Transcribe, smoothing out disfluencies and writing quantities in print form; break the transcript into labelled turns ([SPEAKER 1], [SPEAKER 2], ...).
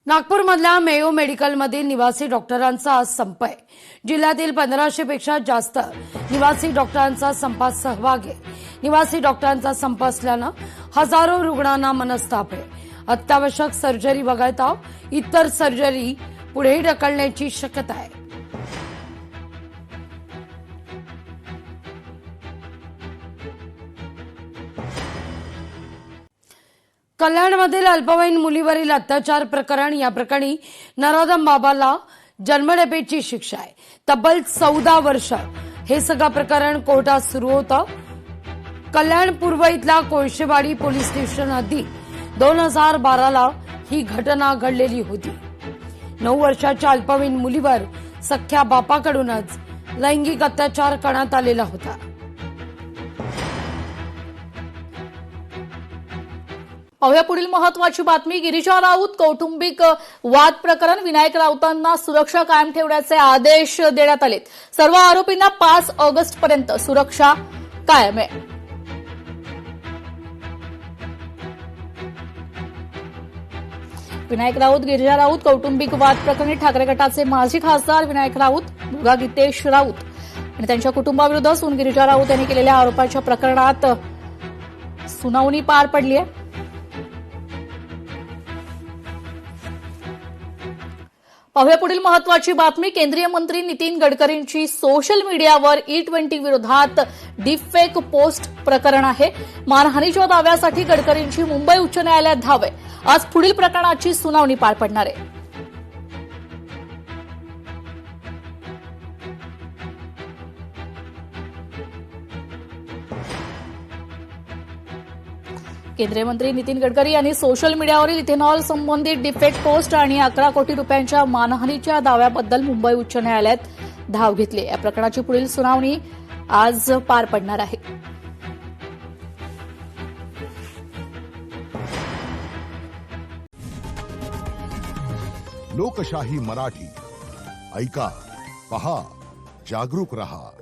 [SPEAKER 1] नागपूरमधल्या मेयो मेडिकलमधील निवासी डॉक्टरांचा आज संप आहे। जिल्ह्यातील 1500 पेक्षा जास्त निवासी डॉक्टरांचा संपात सहभाग आहे। निवासी डॉक्टरांचा संप असल्यानं हजारो रुग्णांना मनस्ताप आहे। अत्यावश्यक सर्जरी वगळता इतर सर्जरी पुढे ढकलण्याची शक्यता आहे। कल्याणमधील अल्पवयीन मुलीवरील अत्याचार प्रकरण, या प्रकरणी नरोदम बाबाला जन्मठेपेची शिक्षा आहे। तब्बल 14 वर्ष हे सगळं प्रकरण कोर्टात सुरू होतं। कल्याण पूर्व इथल्या कोळशेवाडी पोलीस स्टेशन हद्दीत 2012ला ही घटना घडलेली होती। 9 वर्षाच्या अल्पवयीन मुलीवर सख्या बापाकडूनच लैंगिक अत्याचार करण्यात आलेला होता।
[SPEAKER 2] पाहूया पुढील महत्वाची बातमी। गिरिजा राऊत कौटुंबिक वाद प्रकरण, विनायक राऊतांना सुरक्षा कायम ठेवण्याचे आदेश देण्यात आलेत। सर्व आरोपींना 5 ऑगस्ट पर्यंत सुरक्षा कायम आहे। विनायक राऊत गिरिजा राऊत कौटुंबिक वाद प्रकरणी ठाकरे गटाचे माजी खासदार विनायक राऊत, मुलगा गीतेश राऊत आणि त्यांच्या कुटुंबाविरुद्ध सून गिरिजा राऊत यांनी केलेल्या आरोपांच्या प्रकरणात सुनावणी पार पडली आहे। पाहूया पुढील महत्वाची बातमी। केंद्रीय मंत्री नितीन गडकरींची सोशल मीडियावर E20 विरोधात डीपफेक पोस्ट प्रकरण आहे। मानहानीच्या दाव्यासाठी गडकरींची मुंबई उच्च न्यायालयात धाव आहे। आज पुढील प्रकरणाची सुनावणी पार पडणार आहे। केंद्रीय मंत्री नितीन गडकरी यांनी सोशल मीडियावरील इथेनॉल संबंधित डिफेक्ट पोस्ट आणि 11 कोटी रुपयांच्या मानहानीच्या दाव्याबद्दल मुंबई उच्च न्यायालयात धाव घेतली। या प्रकरणाची पुढील सुनावणी आज पार पडणार आहे।
[SPEAKER 3] लोकशाही मराठी ऐका, पहा, जागरूक रहा।